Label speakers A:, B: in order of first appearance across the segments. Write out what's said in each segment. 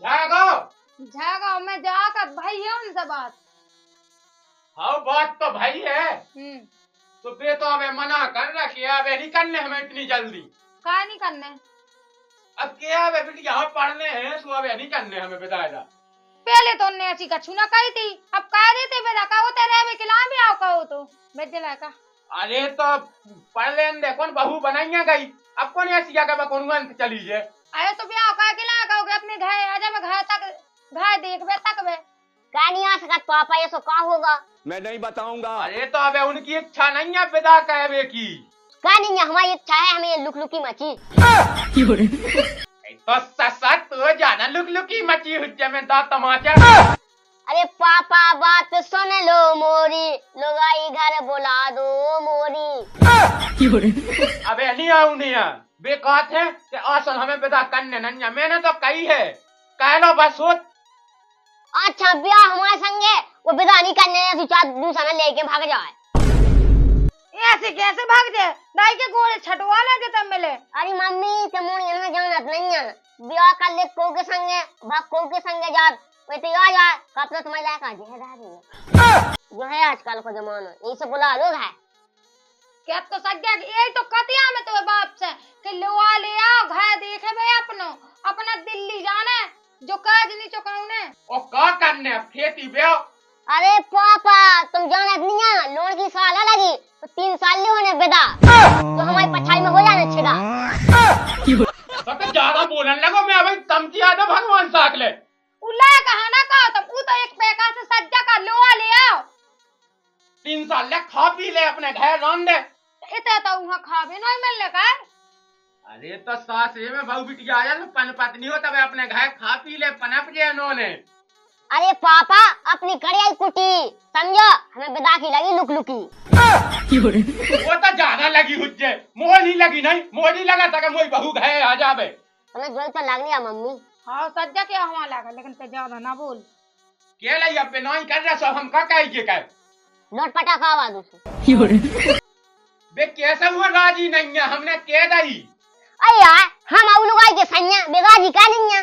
A: जागो
B: जागा मैं जाकर भाई है उनसे बात।
A: हाँ बात तो भाई है। तो बे तो अबे मना कर रखी है, अबे नहीं करने हमें इतनी जल्दी।
B: काय नहीं करने?
A: अब क्या अबे बेटी यहाँ पढ़ने हैं तो अबे नहीं करने हमें बताएगा।
B: पहले तो उनने ऐसी कछु ना कही थी, अब कह देते बेटा का होते रहे खिला भी आओ कहो तो बेटे का।
A: अरे तो पढ़ लेन दे, कौन बहू बनाइया गई, अब कौन ऐसी जगह कौन चली है।
B: अरे तो ब्याह का खिला कहोगे अपने घर आजा, मैं घर तक घर देखबे तकबे
C: का नहीं आ सकत पापा, ये सो का होगा?
D: मैं नहीं बताऊंगा।
A: अरे तो अबे उनकी इच्छा नहीं है विदा कहवे की।
C: का नहीं है, हमारी इच्छा है, हमें ये लुकलुकी मची।
A: तो ससत तो जाना लुकलुकी मची हुज्जे में दा तमाचा।
C: अरे पापा बात सुन लो मोरी, लुगाई घर बुला दो मोरी।
A: अबे नहीं आऊं नहीं आ बे कहते हैं कि आसन हमें विदा करने नन्या, मैंने तो कही है कह लो बस सोच।
C: अच्छा ब्याह हमारे संगे वो विदा नहीं करने दूसरा लेके भाग जाए।
B: ऐसे कैसे भाग जाए, दाई के गोले छटवा ले तब मिले।
C: अरे मम्मी ते मोर ये जानत नहीं है, ब्याह कर ले को के संगे भाग को के संगे जा वे तो आ जाए कब तो तुम्हारे लायक आ जाए जो है आजकल का जमाना, ये सब बुला लो है।
B: क्या तो सज्जा यही तो कतिया में तो बाप से कि लोआ ले आओ घर देखे भाई अपना दिल्ली जाना जो काज नहीं चुकाउने
A: ओ का करने अब खेती ब्याह।
C: अरे पापा तुम जानत नहीं है, लोन की साल लगी तो 3 साल ले होने विदा, तो हमारी पछाई में हो जाने छेड़ा।
A: तो ज्यादा बोलने लगो, मैं अभी तमची आदा भगवान साथ ले
B: उला कहा ना कहो तुम उ तो एक पैका से सज्जा का लोआ ले आओ।
A: 3 साल ले खा पी ले अपने घर रन दे।
B: इतना तो वहां खावे नहीं मिलने का।
A: अरे तो सास में बहू बिटिया आया तो पन पत्नी हो तब अपने घर खा पी ले पनप जे उन्होंने।
C: अरे पापा अपनी कड़ियाई कुटी समझो, हमें विदा की लगी लुकलुकी।
A: वो तो ज्यादा लगी हुज्जे, मोह नहीं लगी नहीं, मोह नहीं लगा था कि मोई बहू घर आ जावे।
C: तुम्हें जोई तो लगनी है मम्मी।
B: हाँ सज्जा क्या हमारा लगा, लेकिन ते ज्यादा ना बोल।
A: के लाई अब पे नहीं कर रहा सब हम का कह के कह
C: नोट पटाखा आवाज उसे
A: बे कैसे हुआ राजी नहीं है, हमने कह दई।
C: अरे यार हम आउ लुगाई के सन्या बेगाजी का नहीं है।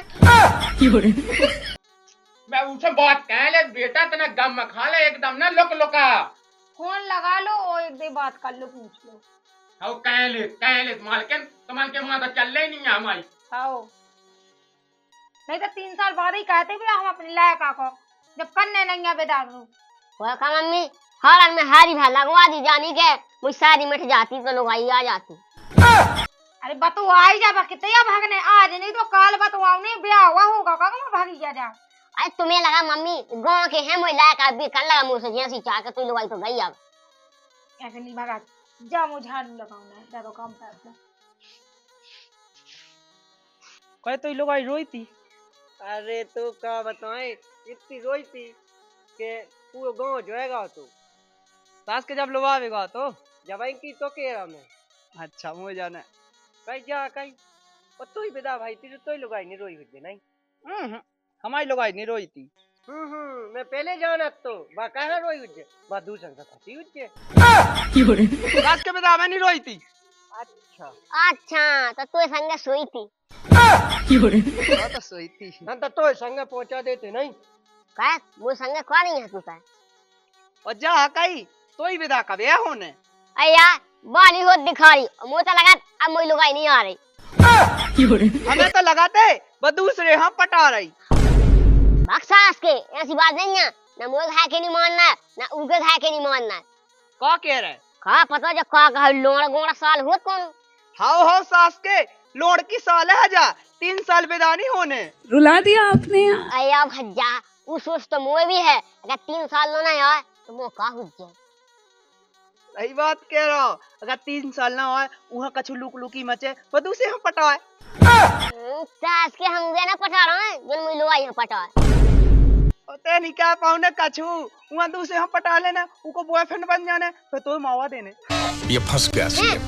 A: मैं उसे बात कह ले बेटा तना गम में खा ले एकदम ना लुक लुका।
B: फोन लगा लो और एक दे बात कर लो, पूछ लो।
A: हाँ कह ले तुम्हारे के वहाँ तो चल ही नहीं है हमारी।
B: हाँ नहीं तो 3 साल बाद ही कहते भी हम अपने लायक को जब करने नहीं है बेदारू।
C: वो का मम्मी हर में हारी भा लगवा दी जानी के मुझ सारी मिट जाती तो लुगाई आ जाती।
B: अरे बतू आई जा कितया भागने आज नहीं तो काल बतवाओ नहीं ब्याह हुआ होगा का भागी जा जा।
C: अरे तुम्हें लगा मम्मी गांव के हैं मुझ लायक अभी कर लगा मुंह से जैसी चाह के तू लुगाई तो गई अब।
B: ऐसे नहीं भागा जा, मुझे झाड़ू लगाऊंगा दादो काम कर।
E: कहे तो लोग आई रोई थी। अरे तो क्या बताएं, इतनी रोई थी कि पूरा गांव जोएगा तो सास के जब लोवावेगा तो जब की तो केरा में। अच्छा मुझे जाना कहीं जा कहीं और तू ही विदा भाई थी तो ही लोग आई नहीं रोई हुई नहीं। हमारी लोग आई नहीं रोई थी। मैं पहले जाना तो बा कह रोई हुई बा दूसरा का खाती हुई सास के विदा में नहीं रोई थी। अच्छा
C: अच्छा तो तू संगे सोई थी।
E: तो सोई थी ना तो संगे पहुंचा देते नहीं
C: कह वो संगे कौन नहीं है तू का
E: और जा कहीं तो ही विदा का ब्याह होने।
C: अरे यार बाली हो दिखा रही मुझे तो लगा अब मुझे लुगाई नहीं आ रही।
E: हमें तो लगाते वो दूसरे हम पटा रही।
C: बक्सास के ऐसी बात नहीं है, ना मुझे है के नहीं मानना ना उगे है के नहीं मानना।
E: का कह रहे
C: का पता जो का कहा लोड़ा गोड़ा साल हुआ कौन।
E: हाउ सास के लोड़ की साल है जा 3 साल बेदानी होने।
F: रुला दिया आपने।
C: अरे अब हज्जा उस सोच तो मुझे भी है, अगर 3 साल लोना यार तो वो का हो जाए।
E: सही बात कह रहा हूँ, अगर 3 साल ना होए वहाँ कछु लुक लुकी मचे वो दूसरे हम पटाए।
C: सास के हम ना पटा रहे हैं जन मुझे लोआ यहाँ पटाए।
E: ते नहीं क्या पाऊने कछु वहाँ दूसरे हम पटा लेना उनको बॉयफ्रेंड बन जाने फिर तो मावा देने।
D: ये फंस गया सीएम।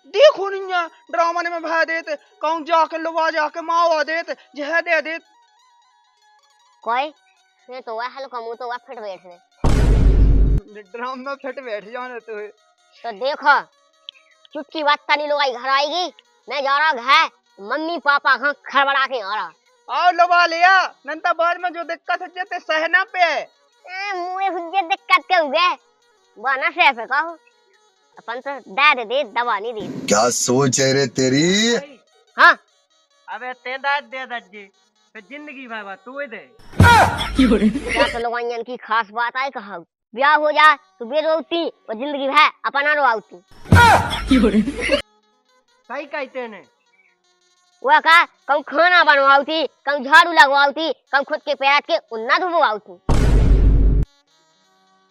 E: देखो नहीं ड्रामा ने में भा देते कहूँ जाके लोवा जाके मावा देते जह दे दे
C: कोई ये तो वह हल्का मुंह तो वह फिट बैठने
E: ड्राम में फिट बैठ जाने
C: तो देखो चुटकी बात तानी लोग घर आएगी, मैं जा रहा घर मम्मी पापा हाँ खड़बड़ा के आ रहा
E: आओ लवा लिया नंता बाद में जो दिक्कत हो जाते सहना पे है।
C: मुझे हुज्जे दिक्कत के हुए बना से पे कहो अपन तो दे दवा नहीं दी।
D: क्या सोच है रे तेरी?
C: हाँ
E: अबे ते दाद दे दज्जी फिर जिंदगी भर बा तू दे।
C: क्या तो लोगन की खास बात आई कहा ब्याह हो जाए तो बेरोती और जिंदगी भर अपना रोआती।
E: सही कहते ने
C: वो का कम खाना बनवाती कम झाड़ू लगवाती कम खुद के पैर के उन्ना धुलवाती।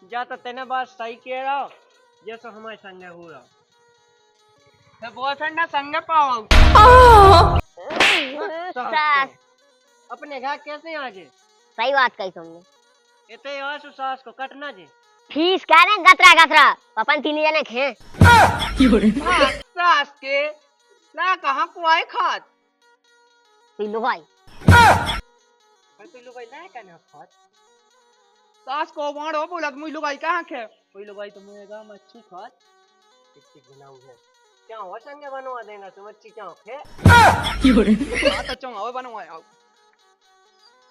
E: जा तो तेने बात सही कह रहा हो जैसे हमारे संगे हो रहा तो बॉयफ्रेंड ना संगे पाओ
C: सास
E: अपने घर कैसे आजे
C: सही बात कही तुमने।
E: इतने आसु सास को कटना जे
C: फीस कह रहे गतरा अपन तीन जने खे
E: सास के ना कहाँ को आए खात
C: पिल्लू भाई
E: पिल्लू भाई ना कहने खात सास को मारो बोला तो मुइलू भाई कहाँ खे मुइलू भाई तो मुझे गाँव मच्छी खात कितनी गिनाऊ है क्या हो संगे बनवा देना तो मच्छी क्या खे तो चौंगा बनवाया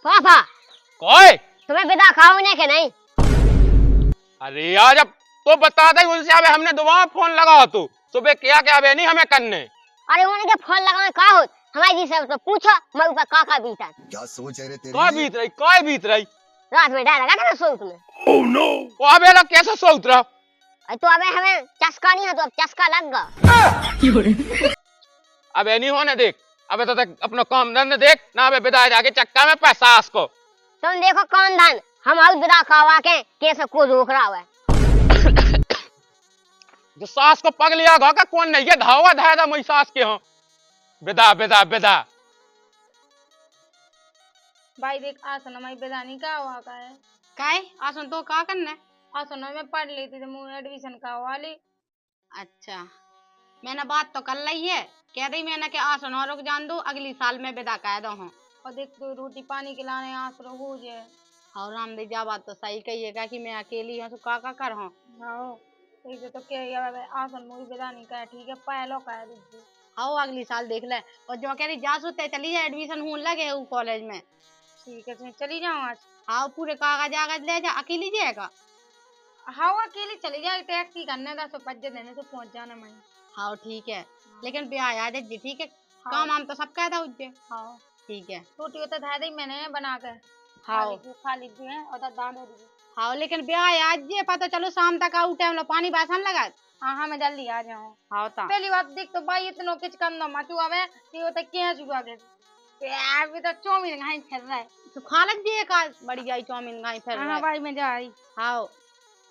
C: पापा
A: कोई
C: तुम्हें विदा खाओ ने के नहीं?
A: अरे यार अब तो बता दे उनसे अबे हमने दोबारा फोन लगा तो सुबह क्या क्या अबे नहीं हमें करने।
C: अरे उन्हें के फोन लगाने का हो हमारी जी से तो पूछो मैं ऊपर का बीता
D: क्या सोच है रे तेरी?
A: काय बीत रही
C: रात में डर लगा था ना सोच में।
A: ओह नो वो अबे लोग कैसे सो उतरा
C: तो अबे हमें चस्का नहीं है तो अब चस्का लग गया।
A: अबे नहीं होने देख अबे तो तक अपना काम धंधा देख ना अबे विदा जाके चक्का में पैसा को
C: तुम देखो कौन धन हम आउट विदा खावा के कैसे को रोक रहा है।
A: जो सास को पग लिया घा का कौन नहीं है धावा धायदा मई सास के हो विदा विदा विदा
B: भाई देख आसन मैं बेदानी का हुआ का है काय आसन तो का करना आसन में पढ़ लेती तो मुझे एडमिशन का वाली। अच्छा मैंने बात तो कर ली है कह रही मैंने कि आसन और रुक जान दो अगली साल में विदा कह दो हूँ और देख तो रोटी पानी खिलाने आसरो हो जाए। और रामदेव जा बात तो सही कहिएगा कि मैं अकेली हूँ तो का कर हूँ हाँ ठीक है तो क्या आसन मुझे विदा नहीं कहे ठीक है पहलो कह दीजिए आओ अगली साल देख ले और जो कह रही जा सोते चली जाए एडमिशन होने लगे है कॉलेज में ठीक है चली जाओ आज हाँ पूरे कागज आगज ले जा अकेली जाएगा हाँ अकेली चली जाए टैक्सी करने का पज्जे देने से पहुंच जाना मैं हाँ ठीक है लेकिन ब्याह आ जाए ठीक है हाँ। काम आम तो सब कहता उज्जे हाँ ठीक है रोटी तो धा दी मैंने बना कर हाँ खा लीजिए और दान दे दीजिए हाँ लेकिन ब्याह आज जे पता चलो शाम तक आऊ टाइम लो पानी बासन लगा हाँ हाँ मैं जल्दी आ जाऊँ हाँ पहली बात देख तो भाई इतनो किच करना मचू आवे ये तो क्या चुका के अभी तो चौमिन खाई फिर रहा है तो खा लग दिए का बड़ी आई चौमिन खाई फिर हाँ भाई मैं जाई हाँ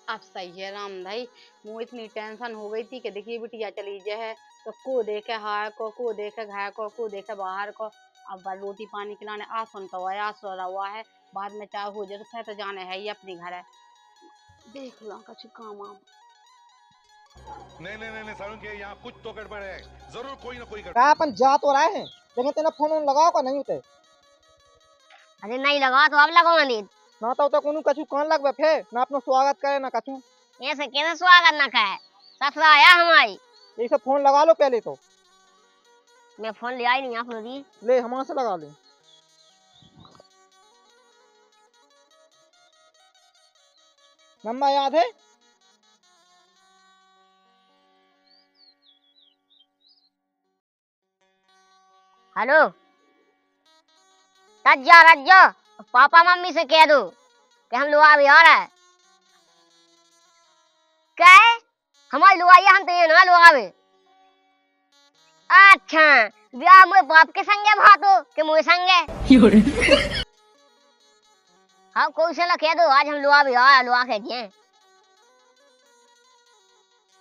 B: अब सही है राम भाई मुझे इतनी टेंशन हो गई थी कि देखिए बिटिया चली जाए तो को देखे हाय को देखे घाय को देखे बाहर को अब रोटी पानी खिलाने आसन तो है आसो हुआ है बाद में चाहे हो जाए तो फिर तो जाने है ही अपनी घर है देख लो कुछ काम आम
F: नहीं सारुण के यहाँ कुछ तो गड़बड़ है जरूर कोई ना कोई गड़बड़।
E: क्या अपन जा तो रहे हैं लेकिन तेने फोन लगाओ का नहीं होते
C: अरे नहीं लगा तो अब लगाओ नहीं
E: ना तो कोनो कछु कान लगबे फिर ना अपनो स्वागत करे ना कछु
C: ऐसे कैसे स्वागत ना करे ससुरा आया हमारी
E: ये सब फोन लगा लो पहले तो
C: मैं फोन ले आई नहीं आप लोग
E: ले हमारे से लगा ले नंबर याद है
C: हेलो रज्जा पापा मम्मी से कह दो कि हम लोग अभी आ रहा है क्या है हमारी लुगाई हम तो ये ना लोग आवे अच्छा ब्याह मोए बाप के संगे भातो कि मोए संगे हाँ कोई से कह दो आज हम लोग अभी आ लोग कह दिए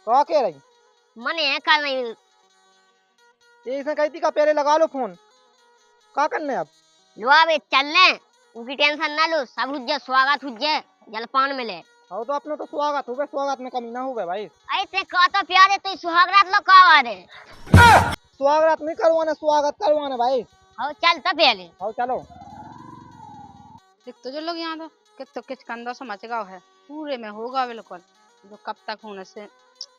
E: क्या कह रही
C: मने है कल नहीं
E: ये इसे कहती का पहले लगा लो फोन क्या करने अब
C: लुआवे चल ले उनकी टेंशन ना लो सब हुज्जे स्वागत हुज्जे जलपान मिले
E: हाँ तो अपने तो स्वागत हो गए स्वागत में कमी ना हो गए भाई
C: ऐसे का तो प्यारे तो सुहागरात लोग का वाले
E: स्वागत नहीं करवाना स्वागत करवाना भाई
C: हाँ चल तो पहले
E: हाँ चलो
B: देख तो जो लोग यहाँ तो किच कंधा समझ गाँव है पूरे में होगा बिल्कुल जो कब तक होने से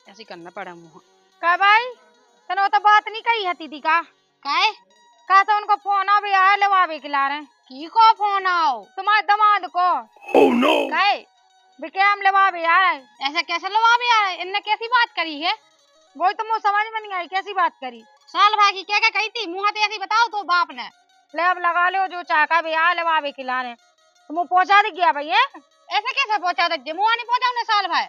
B: ऐसे करना पड़ा मुँह का भाई तने वो तो बात नहीं कही है दीदी का काहे कहा तो उनको फोन आ भी आया लवावे खिला रहे। की को फोन आओ? तुम्हारे दामाद को। oh, no. कहे विक्रम लवावे आ रहे। ऐसा कैसे लवावे आ रहे? इनने कैसी बात करी है? वही तो मुझे समझ में नहीं आई, कैसी बात करी? साल भाई की क्या क्या कही थी? मुँह ऐसी बताओ तो बाप ने। ले अब लगा लो जो चाहता भी आ लवावे खिला रहे। तो मुँह पहुँचा दी गया भैया। ऐसे कैसे पहुँचा दे? मुँह नहीं पहुँचा उन्हें साल भाई।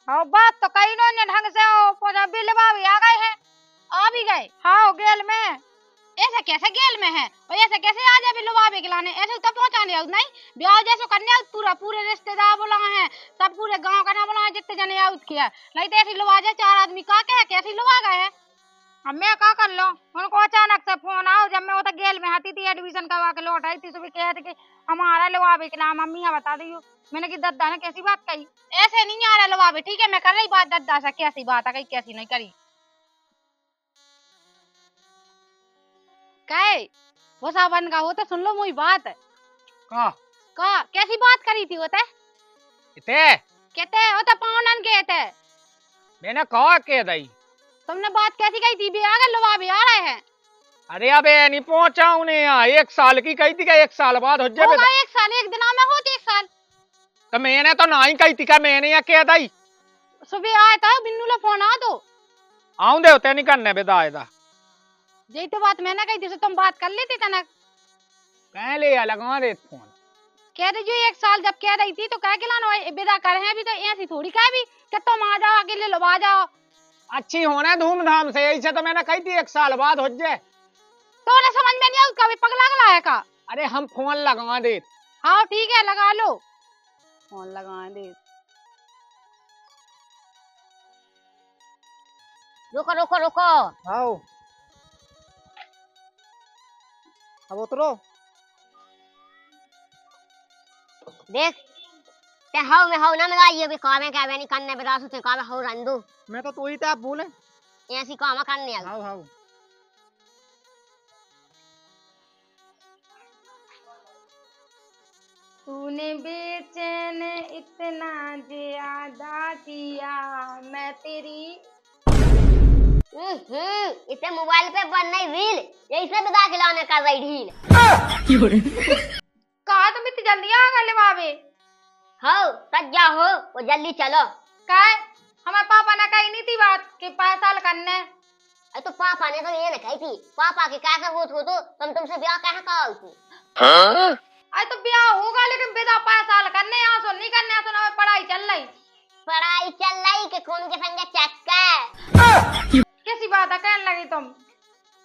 B: हाँ बात तो कई ने ढंग से पहुँचा भी लवावे आ गए हैं। आ भी गए। हाँ गेल में। ऐसे कैसे गेल में है? और ऐसे कैसे आ जाए लुभावे खिलाने? ऐसे तब पहुंचाने आउत नहीं ब्याह जैसे करने आउत पूरे रिश्तेदार बुला है, सब पूरे गांव का ना बुला जितने जने आउत किया नहीं तो ऐसी लुभा जाए। 4 आदमी का क्या कैसी लुभा गए हैं? अब मैं क्या कर लो? उनको अचानक से फोन आओ। जब मैं वो तो गेल में आती थी एडमिशन करवा के लौट आई थी सुबह कह रहे कि हमारा लुभावे खिला। मम्मी बता दी मैंने की दद्दा ने कैसी बात कही? ऐसे नहीं आ रहा लुभावे। ठीक है मैं कर रही बात दद्दा से, कैसी बात है कही कैसी नहीं करी। कहे वो सावन का होता सुन लो मुझी बात। का कैसी बात करी थी होते? कहते होता पावनन कहते।
E: मैंने कहा के दई
B: तुमने बात कैसी कही थी? भी आ गए लुभा भी आ रहे हैं।
E: अरे अब नहीं पहुंचा उन्हें यहाँ 1 साल की कही थी क्या 1 साल बाद हो जाए?
B: 1 साल 1 दिन में होती 1 साल।
E: तो मैंने तो नहीं कही थी क्या? मैंने यहाँ कह दई
B: सुबह आया था बिन्नू ला फोन आ दो
E: आऊं दे होते नहीं करने बेदाए दा।
B: यही तो बात मैंने कही थी। तुम बात कर लेती तनक
E: पहले लगा दे फोन।
B: कह रही जो 1 साल जब कह रही थी तो कह के लाना विदा कर हैं। अभी तो ऐसी थोड़ी कह भी कि तुम आ जाओ अकेले लुभा जाओ।
E: अच्छी होना धूमधाम से ऐसे तो मैंने कही थी 1 साल बाद हो जाए।
B: तो उन्हें समझ में नहीं आया कभी पगला गला है का?
E: अरे हम फोन लगा दे।
B: हाँ ठीक है लगा लो फोन लगा दे।
C: रुको रुको रुको।
E: आओ अब उतरो।
C: देख ते हाउ में हाउ ना लगाई अभी कामे का नहीं करने बता सुते कामे हाउ रंदू।
E: मैं तो तू ही था आप बोले
C: ऐसी काम करने आ।
E: हाउ हाउ
B: तूने बेचैन इतना ज्यादा किया मैं तेरी।
C: इसे मोबाइल पे बन नहीं रील यही से विदा खिलाने कर रही ढील।
B: कहा तुम इतनी जल्दी आ गए लुभावे?
C: हो तक जा हो वो जल्दी चलो।
B: काय हमारे पापा ने कही नहीं थी बात कि 5 साल करने?
C: अरे तो पापा ने तो ये ना कही थी। पापा के कैसे वो हो तो तुमसे ब्याह कहाँ कहा थी?
B: अरे तो ब्याह होगा लेकिन बेटा 5 साल करने यहाँ सो नहीं करने सुना में पढ़ाई चल रही।
C: पढ़ाई चल रही के कौन के संग चक्कर?
B: कैसी बात है कहने लगी तुम?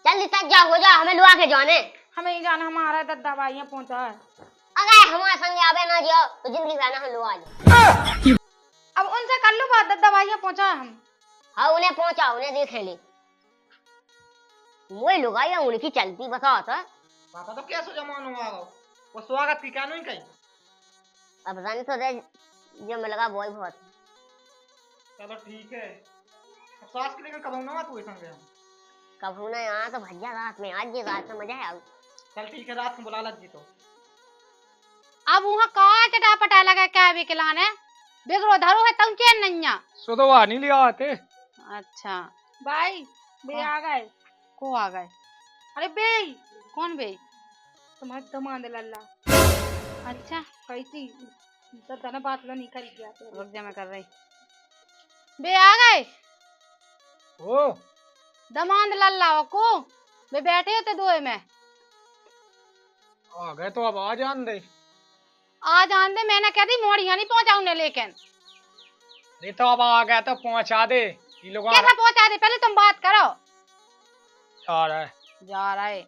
C: जल्दी तक जा हो जा हमें लुआ के जाने।
B: हमें ही जाना हमारा दद्दा भाई यहाँ पहुंचा है।
C: अगर हमारे संग आवे ना जाओ तो जिंदगी भर ना हम लुआ जाओ।
B: अब उनसे कर लो बात दद्दा भाई यहाँ पहुंचा है हम।
C: हाँ उन्हें पहुंचा उन्हें देख ले। वही लुगाई उनकी चलती बताओ तो।
E: पापा तो कैसे जमानो आ गो वो स्वागत की क्या नहीं कही।
C: अब रन तो दे जो मैं लगा वही बहुत।
E: चलो ठीक है अब सास के लेकर कब आऊंगा तू संग हम?
C: कब होना यहाँ तो भैया रात में आज ये रात में मजा है।
E: चल ठीक है रात में बुला लग जी तो।
B: अब वहाँ कहाँ चटा पटा लगा क्या भी खिलाने? बिगड़ो धरो है तुम चैन नैया
E: सुधवा नहीं लिया आते।
B: अच्छा भाई बे आ गए। को आ गए? अरे बे कौन बे? तुम्हारे दमाद लल्ला। अच्छा कैसी तो तने बात लो नहीं करी क्या? रुक जा मैं कर रही। बे आ गए
E: ओ
B: दमाद लल्ला को बे बैठे होते दोए में।
E: आ गए तो अब आ जान दे।
B: आ जान दे मैंने कह दी मोड़िया नहीं पहुंचाऊंगे लेकिन।
E: नहीं तो अब आ गया तो पहुंचा दे। ये लोग
B: कैसा पहुंचा दे? पहले तुम बात करो।
E: जा रहा है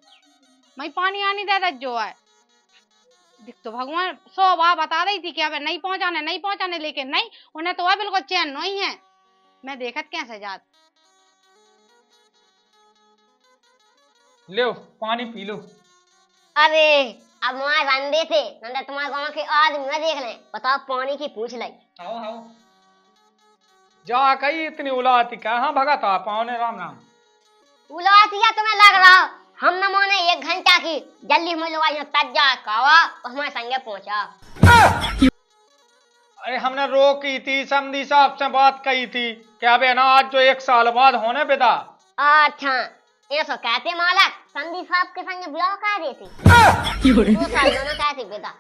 B: मैं पानी आनी दे जो है दिख तो भगवान 100 बार बता रही थी कि अब नहीं पहुंचाने लेकिन नहीं उन्हें तो बिल्कुल चैन नहीं है। मैं देखत कैसे जात।
E: लो पानी पी लो।
C: अरे अब वहाँ रंदे थे नंदा तुम्हारे गाँव के आदमी न देख ले बताओ पानी की पूछ लाई।
E: आओ आओ जा कही इतनी उलाती कहाँ भगा था पावने राम नाम।
C: उलातिया तुम्हें लग रहा हम न माने 1 घंटा की जल्दी हमें लोग तक जा कावा हमारे संगे पहुंचा।
E: अरे हमने रोकी थी समझी साहब से बात कही थी क्या बे ना आज जो 1 साल बाद होने बेटा।
C: अच्छा ये सो कहते मालक संदीप साहब के संग ब्याह कर देती 2 साल दोनों कहते बेटा।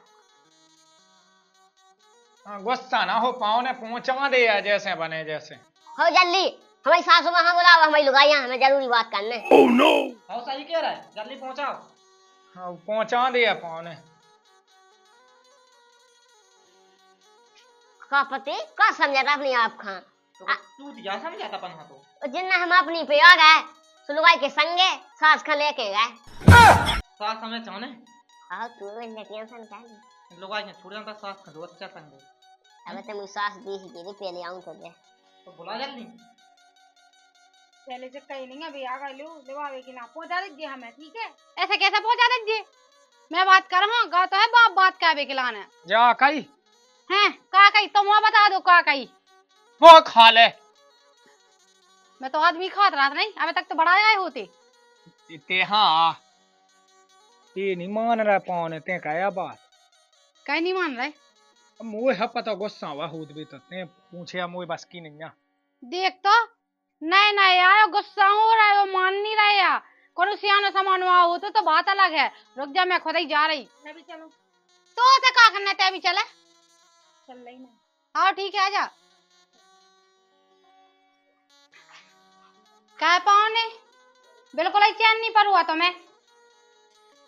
A: गुस्सा ना हो, पाँव ने पहुंचा दे या जैसे बने जैसे।
C: हो जल्दी, हमारी सासू वहां बुलाओ, हमारी लुगाइयां हमें जरूरी बात करने।
E: हाँ सही कह रहा है, जल्दी पहुंचाओ।
A: हाँ पहुंचा दिया पाँव ने।
C: का पति का समझाता अपने आप खां
E: तू क्या समझाता पन तो
C: जिन्ना हम अपनी पे आ गए तो लुगाई के संगे सास खा लेके गए।
E: सास हमें चाहने
C: आओ तू ने टेंशन का नहीं,
E: लोग आज छोड़ जाता सास का रोज अच्छा संगे।
C: अब तो मुझे सास दी ही तेरी पहले आऊं तो दे
E: तो बुला जल्दी।
B: पहले से कहीं नहीं अभी आ गए लो दबावे की ना पहुंचा दीजिए हमें, ठीक है? ऐसे कैसे पहुंचा दीजिए? मैं बात कर रहा हूँ, गाँव तो है बाप बात क्या बेकिलाना
A: जा कही
B: हैं, का कही तुम वहाँ बता दो का कही।
A: वो खा ले।
B: मैं तो आदमी खात रहा था नहीं, अभी तक तो बड़ा आए होते।
A: ते हाँ ये नहीं मान रहा पाँव ने, ते कहा बात
B: कहीं नहीं मान रहे।
A: मुझे है पता गुस्सा हुआ खुद भी, तो ते पूछे मुझे बस की नहीं है।
B: देख तो नए नए आयो गुस्सा हो रहा है, वो मान नहीं रहे या कोनो सियाना सामान वहाँ हो तो बात अलग है। रुक जा मैं खुद ही जा रही। मैं भी चलूं तो ते का करना ते भी चले चल रही ना। हाँ ठीक है आजा। क्या पाओ ने बिल्कुल ही चैन नहीं पर हुआ तो मैं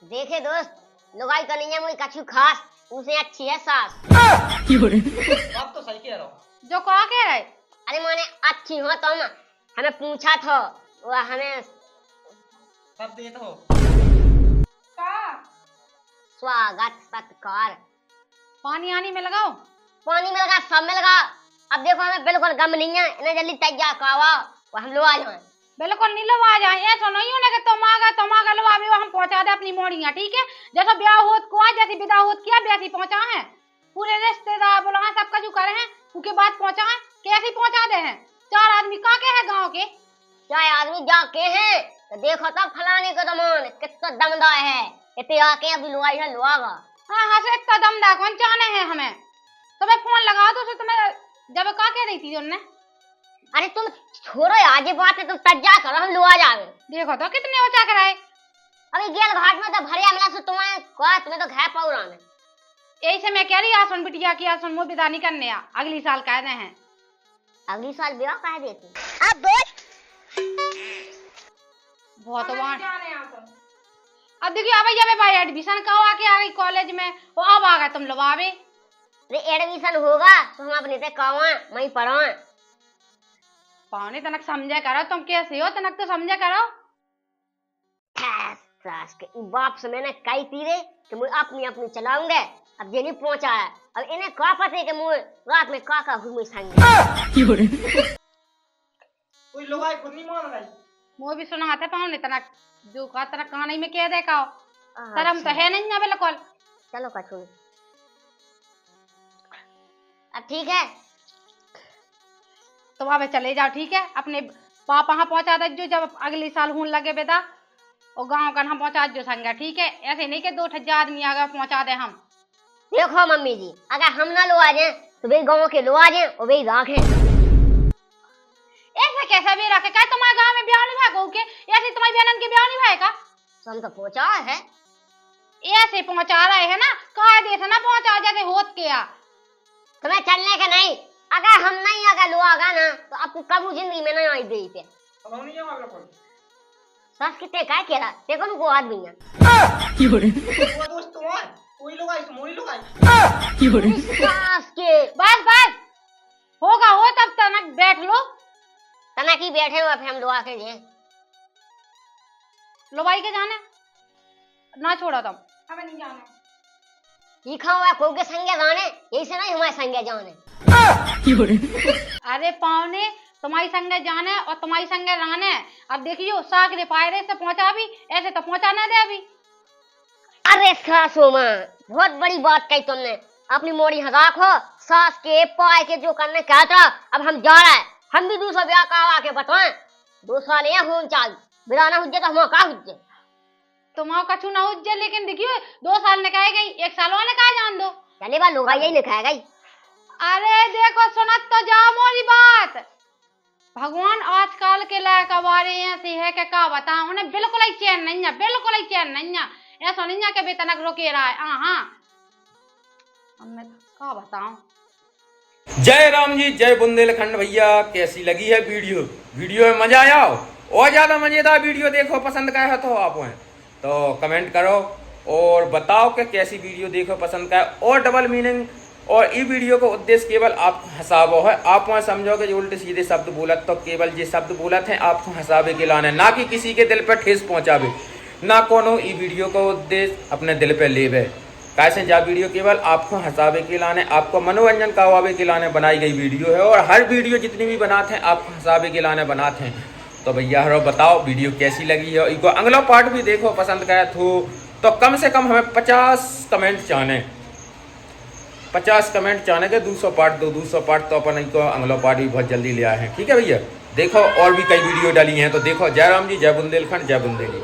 C: देखे दोस्त लुगाई तो नहीं है मुझे कछु खास, उसे अच्छी है सास।
E: बात तो सही कह रहा हूँ।
B: जो कहा कह रहे।
C: अरे माने अच्छी हो तुम, हमें पूछा था वो हमें
E: सब देते हो
C: स्वागत सत्कार
B: पानी आनी में लगाओ।
C: पानी में लगा सब में लगा। अब देखो हमें बिल्कुल गम नहीं है, इन्हें जल्दी तैयार करवा वो हम लोग आ जाए।
B: बिल्कुल नहीं लवा जाए, ऐसा नहीं होने के तुम आ गए लवा भी हम पहुंचा दे अपनी मोड़ियां, ठीक है? जैसा ब्याह होत को जैसी विदा होत किया वैसी पहुंचा है, पूरे रिश्तेदार बुला सब का जो करे हैं उनके बाद पहुंचा है, कैसे पहुंचा दे हैं। 4 आदमी का के है गांव के,
C: 4 आदमी जाके हैं तो देखो तब फलाने का दमान कितना दमदार है, इतने आके अभी लुआई है लुआगा।
B: हाँ से इतना दमदार कौन चाहने हैं हमें। तुम्हें फोन लगाओ तो उसे तुम्हें जब का कह रही थी उन्होंने।
C: अरे तुम छोड़ो आज बात है, तुम तज्जा करो हम लुआ जावे।
B: देखो तो कितने ऊंचा कराए।
C: अभी गेल घाट में तो भरिया मिला सो तुम्हें तो घर पौरा में।
B: यही से मैं कह रही आसन बिटिया की आसन मुँह विदा नहीं करने आ, अगली साल कह रहे हैं।
C: अगली साल ब्याह कह देती अब बोल
B: बहुत अब देखिए अब भाई एडमिशन का आके आ गई कॉलेज में, वो अब आ गए तुम लोग आवे।
C: अरे एडमिशन होगा तो हम अपने ते कहवा मैं पढ़ा
B: पावने तनक समझा करो, तुम कैसे हो तनक तो समझा करो।
C: सास के बाप से मैंने कही तीरे कि मुझे अपनी अपनी चलाऊंगे, अब ये नहीं पहुंचा है। अब इन्हें क्या पता है कि मुझे रात में का घूमे संगे।
E: कोई लोग आए खुद नहीं मान रही।
B: मुझे भी सुना था पावने तनक जो का तनक कहानी में कह देखा शर्म तो है नहीं ना बिल्कुल।
C: चलो कछू अब ठीक है
B: तो वहां पे चले जाओ, ठीक है? अपने पापा वहां पहुंचा दो जब अगली साल हूं लगे बेटा, और गांव का हम पहुंचा दो संगा, ठीक है? ऐसे नहीं कि 2 ठज्जा आदमी आगे पहुंचा दे हम।
C: देखो मम्मी जी अगर हम ना लो आ जाए तो वे गाँव के लो आ जाए और वे राखे।
B: ऐसा कैसा भी रखे क्या तुम्हारे गाँव में ब्याह नहीं भागो के ऐसे तुम्हारी बहन के ब्याह नहीं भाएगा।
C: तो हम तो पहुंचा है
B: ऐसे पहुंचा रहे है ना, कहा दे ना पहुंचा जैसे होत किया।
C: तुम्हें चलने के नहीं, अगर हम नहीं अगर लो आगा ना तो आपको कबू जिंदगी में नहीं आई दे पे
E: नहीं है बिल्कुल।
C: सास कितने काय कह रहा देखो उनको आदमी है
E: वो दोस्त तुम है कोई लोग आई मोरी लोग आई
C: सास के
B: बस होगा हो तब तनक बैठ लो।
C: तना की बैठे हुए फिर हम लो आके जे
B: लो भाई के जाने ना छोड़ो तुम, हमें नहीं जाना।
C: लिखा हुआ को के संगे जाने, यही से नहीं हमारे संगे जाने।
B: अरे पावने तुम्हारी संगे जाने और तुम्हारी संगे रहने। अब देखियो साग रे पायरे से पहुंचा भी, ऐसे तो पहुंचा ना दे अभी।
C: अरे सासू माँ बहुत बड़ी बात कही तुमने, अपनी मोड़ी राखो। सास के पाए के जो करने कहा था अब हम जा रहे हैं, हम भी दूसरा ब्याह का आके बताएं। 2 साल यहाँ होन चाल बिना ना हुज्जे तो हम का हुज्जे
B: तुम्हारा कछु ना हुज्जे, लेकिन देखियो 2 साल ने कहे गई 1 साल वाले कहा जान दो।
C: चले बा लोग यही लिखा है गई।
B: अरे देखो सुनत तो जाओ मोरी बात, भगवान आजकल के लड़का बारे ऐसे है कि का बताऊं, उन्हें बिल्कुल ही चैन नहीं है, बिल्कुल ही चैन नहीं है। ऐसा नहीं है कि बेतनक रोके रहा है। हाँ मैं का बताऊं।
G: जय राम जी, जय बुंदेलखंड भैया। कैसी लगी है वीडियो में मजा आया हो और ज्यादा मजेदार वीडियो देखो पसंद का है तो आप तो कमेंट करो और बताओ कि कैसी वीडियो देखो पसंद का है। और डबल मीनिंग और ई वीडियो का उद्देश्य केवल आप हंसावो है। आप वहाँ समझो कि जो उल्टे सीधे शब्द बोलत तो केवल ये शब्द बोलत हैं आपको हंसावे के लाने, ना कि किसी के दिल पर ठेस पहुंचावे, ना कोनो ई वीडियो का उद्देश्य अपने दिल पे लेवे। कैसे जा वीडियो केवल आपको हंसावे के लाने, आपको मनोरंजन करवावे के लाने बनाई गई वीडियो है। और हर वीडियो जितनी भी बनाते हैं आपको हंसावे के लाने बनाते हैं। तो भैया हरो बताओ वीडियो कैसी लगी है। इनको अगला पार्ट भी देखो पसंद का तो कम से कम हमें 50 कमेंट चाहने, 50 कमेंट चाहने के 200 पार्ट दो, 200 पार्ट तो अपन इनको अगला पार्ट भी बहुत जल्दी ले आए हैं। ठीक है भैया, देखो और भी कई वीडियो डाली हैं तो देखो। जय राम जी, जय बुंदेलखंड, जय बुंदेली।